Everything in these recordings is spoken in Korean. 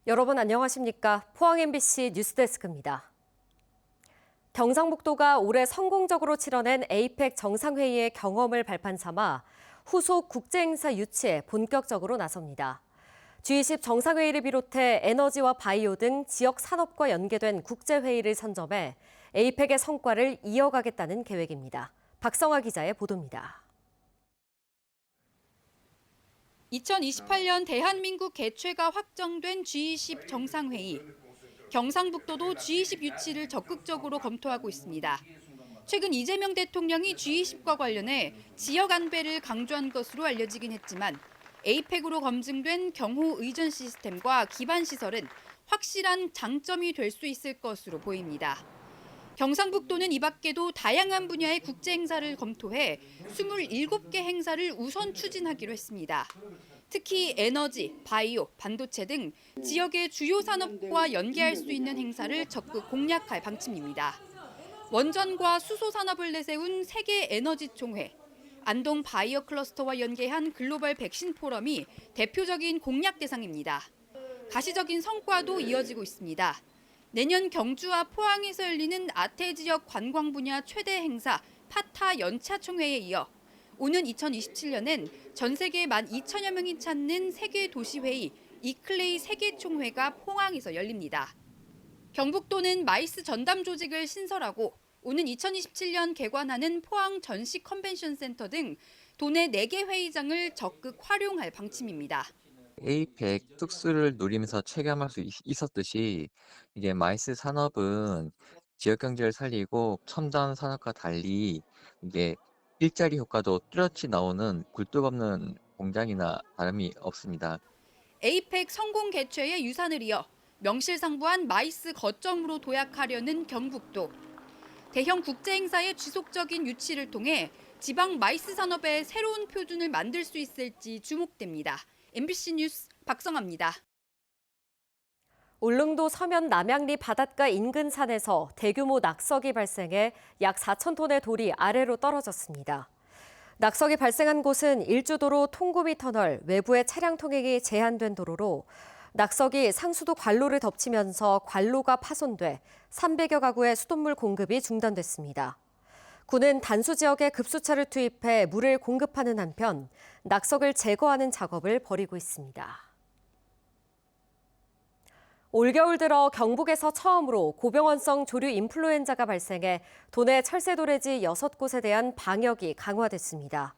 여러분 안녕하십니까? 포항 MBC 뉴스데스크입니다. 경상북도가 올해 성공적으로 치러낸 에이펙 정상회의의 경험을 발판 삼아 후속 국제행사 유치에 본격적으로 나섭니다. G20 정상회의를 비롯해 에너지와 바이오 등 지역 산업과 연계된 국제회의를 선점해 에이펙의 성과를 이어가겠다는 계획입니다. 박성아 기자의 보도입니다. 2028년 대한민국 개최가 확정된 G20 정상회의. 경상북도도 G20 유치를 적극적으로 검토하고 있습니다. 최근 이재명 대통령이 G20과 관련해 지역 안배를 강조한 것으로 알려지긴 했지만 에이펙으로 검증된 경호 의전 시스템과 기반 시설은 확실한 장점이 될 수 있을 것으로 보입니다. 경상북도는 이 밖에도 다양한 분야의 국제 행사를 검토해 27개 행사를 우선 추진하기로 했습니다. 특히 에너지, 바이오, 반도체 등 지역의 주요 산업과 연계할 수 있는 행사를 적극 공략할 방침입니다. 원전과 수소 산업을 내세운 세계 에너지 총회, 안동 바이오 클러스터와 연계한 글로벌 백신 포럼이 대표적인 공략 대상입니다. 가시적인 성과도 이어지고 있습니다. 내년 경주와 포항에서 열리는 아태 지역 관광 분야 최대 행사 파타 연차 총회에 이어 오는 2027년엔 전 세계 12,000여 명이 찾는 세계 도시회의 이클레이 세계 총회가 포항에서 열립니다. 경북도는 마이스 전담 조직을 신설하고 오는 2027년 개관하는 포항 전시 컨벤션 센터 등 도내 4개 회의장을 적극 활용할 방침입니다. 에이펙 특수를 누리면서 체감할 수 있었듯이 이게 마이스 산업은 지역 경제를 살리고 첨단 산업과 달리 이게 일자리 효과도 뚜렷이 나오는 굴뚝 없는 공장이나 다름이 없습니다. 에이펙 성공 개최의 유산을 이어 명실상부한 마이스 거점으로 도약하려는 경북도. 대형 국제 행사의 지속적인 유치를 통해 지방 마이스 산업의 새로운 표준을 만들 수 있을지 주목됩니다. MBC 뉴스 박성아입니다. 울릉도 서면 남양리 바닷가 인근 산에서 대규모 낙석이 발생해 약 4천 톤의 돌이 아래로 떨어졌습니다. 낙석이 발생한 곳은 일주도로 통구미 터널 외부의 차량 통행이 제한된 도로로 낙석이 상수도 관로를 덮치면서 관로가 파손돼 300여 가구의 수돗물 공급이 중단됐습니다. 군은 단수 지역에 급수차를 투입해 물을 공급하는 한편 낙석을 제거하는 작업을 벌이고 있습니다. 올겨울 들어 경북에서 처음으로 고병원성 조류 인플루엔자가 발생해 도내 철새도래지 6곳에 대한 방역이 강화됐습니다.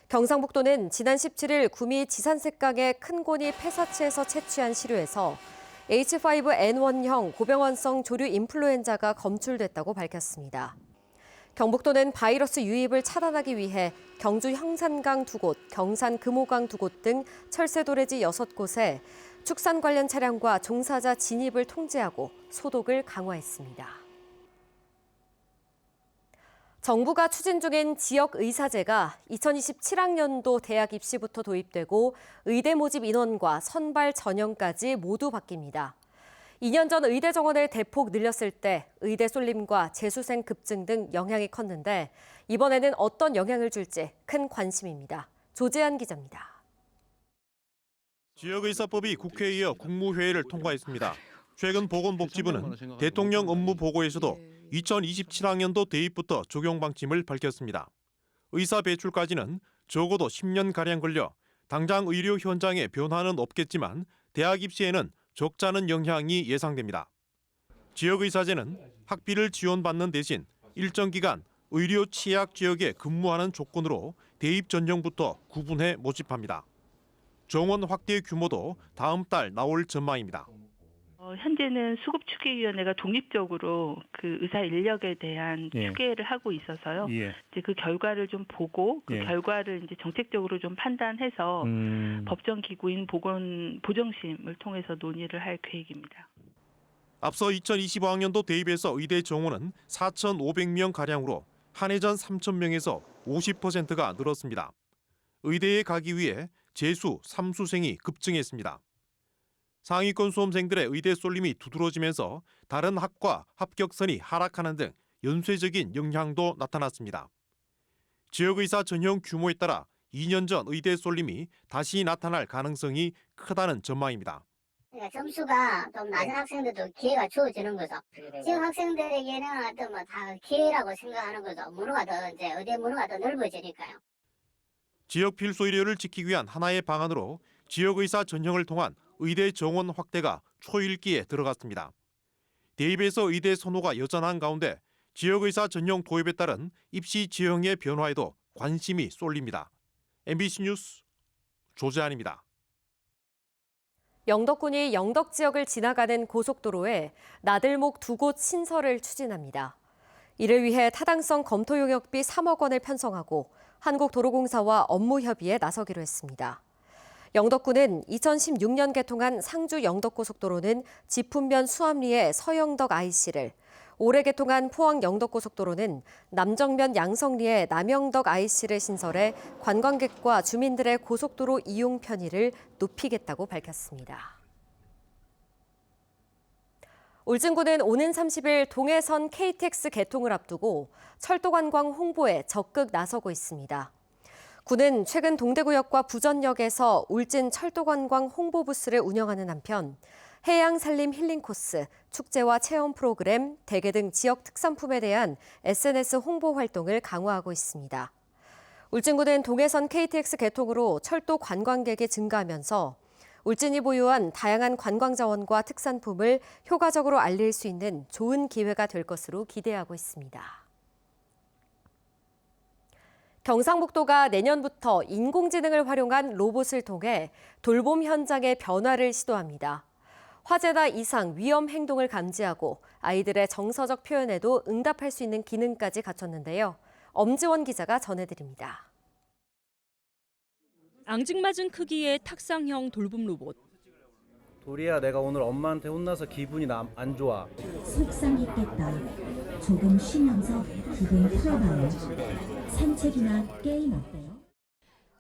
경상북도는 지난 17일 구미 지산색강의 큰고니 폐사체에서 채취한 시료에서 H5N1형 고병원성 조류 인플루엔자가 검출됐다고 밝혔습니다. 경북도는 바이러스 유입을 차단하기 위해 경주 형산강 2곳, 경산 금호강 2곳 등 철새도래지 6곳에 축산 관련 차량과 종사자 진입을 통제하고 소독을 강화했습니다. 정부가 추진 중인 지역의사제가 2027학년도 대학 입시부터 도입되고 의대 모집 인원과 선발 전형까지 모두 바뀝니다. 2년 전 의대 정원을 대폭 늘렸을 때 의대 쏠림과 재수생 급증 등 영향이 컸는데 이번에는 어떤 영향을 줄지 큰 관심입니다. 조재한 기자입니다. 지역의사법이 국회에 이어 국무회의를 통과했습니다. 최근 보건복지부는 대통령 업무 보고에서도 2027학년도 대입부터 적용 방침을 밝혔습니다. 의사 배출까지는 적어도 10년가량 걸려 당장 의료 현장에 변화는 없겠지만 대학 입시에는 적잖은 영향이 예상됩니다. 지역의사제는 학비를 지원받는 대신 일정 기간 의료 취약 지역에 근무하는 조건으로 대입 전형부터 구분해 모집합니다. 정원 확대 규모도 다음 달 나올 전망입니다. 현재는 수급추계위원회가 독립적으로 그 의사 인력에 대한 추계를 하고 있어서요. 이제 그 결과를 좀 보고 그 결과를 이제 정책적으로 좀 판단해서 법정 기구인 보정심을 통해서 논의를 할 계획입니다. 앞서 2025학년도 대입에서 의대 정원은 4,500명 가량으로 한 해 전 3,000명에서 50%가 늘었습니다. 의대에 가기 위해 재수, 삼수생이 급증했습니다. 상위권 수험생들의 의대 쏠림이 두드러지면서 다른 학과 합격선이 하락하는 등 연쇄적인 영향도 나타났습니다. 지역의사 전형 규모에 따라 2년 전 의대 쏠림이 다시 나타날 가능성이 크다는 전망입니다. 그러니까 점수가 좀 낮은 학생들도 기회가 주어지는 거죠. 지금 학생들에게는 어떤 뭐 다 기회라고 생각하는 거죠. 문호가 더 이제 의대 문호가 더 넓어지니까요. 지역 필수 의료를 지키기 위한 하나의 방안으로 지역의사 전형을 통한 의대 정원 확대가 초읽기에 들어갔습니다. 대입에서 의대 선호가 여전한 가운데 지역의사 전형 도입에 따른 입시 지형의 변화에도 관심이 쏠립니다. MBC 뉴스 조재한입니다. 영덕군이 영덕 지역을 지나가는 고속도로에 나들목 2곳 신설을 추진합니다. 이를 위해 타당성 검토 용역비 3억 원을 편성하고 한국도로공사와 업무 협의에 나서기로 했습니다. 영덕군은 2016년 개통한 상주 영덕고속도로는 지품면 수암리의 서영덕 IC를, 올해 개통한 포항 영덕고속도로는 남정면 양성리의 남영덕 IC를 신설해 관광객과 주민들의 고속도로 이용 편의를 높이겠다고 밝혔습니다. 울진군은 오는 30일 동해선 KTX 개통을 앞두고 철도 관광 홍보에 적극 나서고 있습니다. 군은 최근 동대구역과 부전역에서 울진 철도관광 홍보 부스를 운영하는 한편 해양 산림 힐링 코스, 축제와 체험 프로그램, 대게 등 지역 특산품에 대한 SNS 홍보 활동을 강화하고 있습니다. 울진군은 동해선 KTX 개통으로 철도 관광객이 증가하면서 울진이 보유한 다양한 관광 자원과 특산품을 효과적으로 알릴 수 있는 좋은 기회가 될 것으로 기대하고 있습니다. 경상북도가 내년부터 인공지능을 활용한 로봇을 통해 돌봄 현장의 변화를 시도합니다. 화재나 이상, 위험 행동을 감지하고 아이들의 정서적 표현에도 응답할 수 있는 기능까지 갖췄는데요. 엄지원 기자가 전해드립니다. 앙증맞은 크기의 탁상형 돌봄 로봇. 도리야, 내가 오늘 엄마한테 혼나서 기분이 안 좋아. 속상했겠다. 조금 쉬면서 기분 풀어봐요. 산책이나 게임 어때요?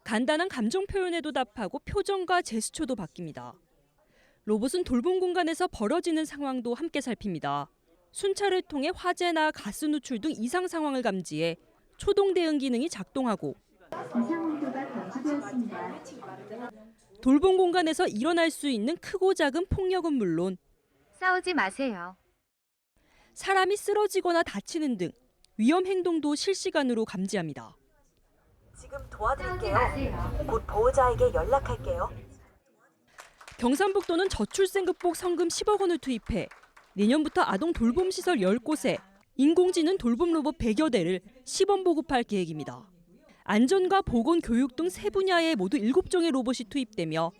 간단한 감정 표현에도 답하고 표정과 제스처도 바뀝니다. 로봇은 돌봄 공간에서 벌어지는 상황도 함께 살핍니다. 순찰을 통해 화재나 가스 누출 등 이상 상황을 감지해 초동 대응 기능이 작동하고 이상온도가 감지되었습니다. 돌봄 공간에서 일어날 수 있는 크고 작은 폭력은 물론 싸우지 마세요. 사람이 쓰러지거나 다치는 등 위험 행동도 실시간으로 감지합니다. 지금 도와드릴게요. 곧 보호자에게 연락할게요. 경상북도는 저출생 극복 성금 10억 원을 투입해 내년부터 아동 돌봄 시설 10곳에 인공지능 돌봄 로봇 100여 대를 시범 보급할 계획입니다. 안전과 보건, 교육 등 세 분야에 모두 7종의 로봇이 투입되며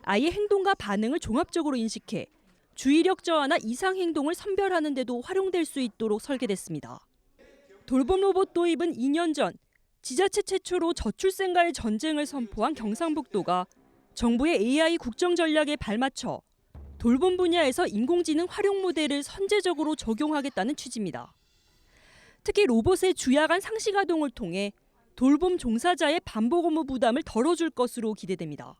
아이의 행동과 반응을 종합적으로 인식해 주의력 저하나 이상 행동을 선별하는 데도 활용될 수 있도록 설계됐습니다. 돌봄 로봇 도입은 2년 전 지자체 최초로 저출생과의 전쟁을 선포한 경상북도가 정부의 AI 국정 전략에 발맞춰 돌봄 분야에서 인공지능 활용 모델을 선제적으로 적용하겠다는 취지입니다. 특히 로봇의 주야간 상시 가동을 통해 돌봄 종사자의 반복 업무 부담을 덜어줄 것으로 기대됩니다.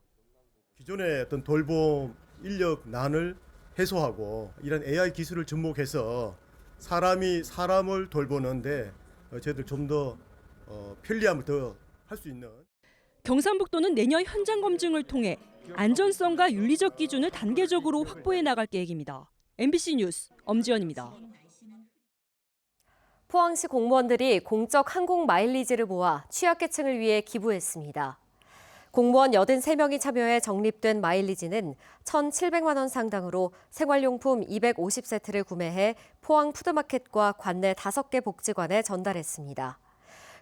기존의 어떤 돌봄 인력 난을 해소하고 이런 AI 기술을 접목해서 사람이 사람을 돌보는데 저희들 좀 더 편리함을 더 할 수 있는. 경상북도는 내년 현장 검증을 통해 안전성과 윤리적 기준을 단계적으로 확보해 나갈 계획입니다. MBC 뉴스 엄지연입니다. 포항시 공무원들이 공적 항공 마일리지를 모아 취약계층을 위해 기부했습니다. 공무원 83명이 참여해 적립된 마일리지는 1,700만 원 상당으로 생활용품 250세트를 구매해 포항 푸드마켓과 관내 5개 복지관에 전달했습니다.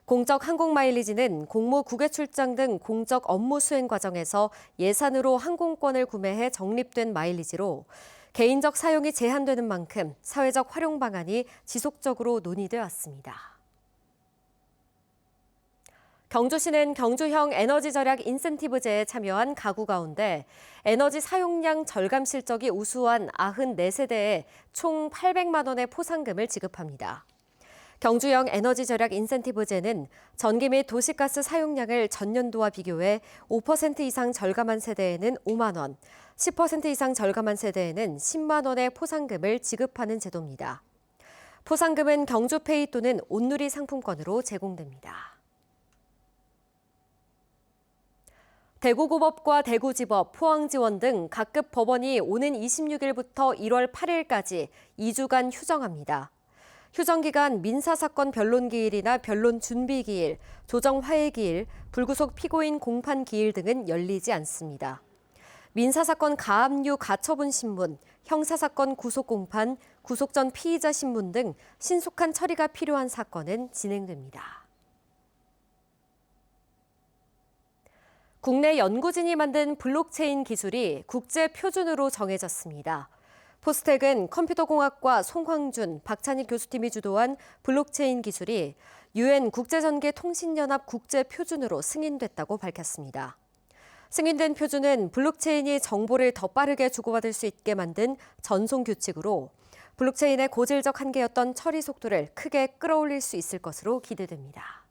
공적 항공 마일리지는 공무 국외 출장 등 공적 업무 수행 과정에서 예산으로 항공권을 구매해 적립된 마일리지로 개인적 사용이 제한되는 만큼 사회적 활용 방안이 지속적으로 논의돼 왔습니다. 경주시는 경주형 에너지 절약 인센티브제에 참여한 가구 가운데 에너지 사용량 절감 실적이 우수한 94세대에 총 800만 원의 포상금을 지급합니다. 경주형 에너지 절약 인센티브제는 전기 및 도시가스 사용량을 전년도와 비교해 5% 이상 절감한 세대에는 5만 원, 10% 이상 절감한 세대에는 10만 원의 포상금을 지급하는 제도입니다. 포상금은 경주페이 또는 온누리 상품권으로 제공됩니다. 대구고법과 대구지법, 포항지원 등 각급 법원이 오는 26일부터 1월 8일까지 2주간 휴정합니다. 휴정 기간 민사사건 변론기일이나 변론준비기일, 조정화해기일, 불구속 피고인 공판기일 등은 열리지 않습니다. 민사사건 가압류 가처분 신문, 형사사건 구속공판, 구속 전 피의자 신문 등 신속한 처리가 필요한 사건은 진행됩니다. 국내 연구진이 만든 블록체인 기술이 국제 표준으로 정해졌습니다. 포스텍은 컴퓨터공학과 송황준, 박찬익 교수팀이 주도한 블록체인 기술이 UN 국제전개통신연합 국제 표준으로 승인됐다고 밝혔습니다. 승인된 표준은 블록체인이 정보를 더 빠르게 주고받을 수 있게 만든 전송 규칙으로 블록체인의 고질적 한계였던 처리 속도를 크게 끌어올릴 수 있을 것으로 기대됩니다.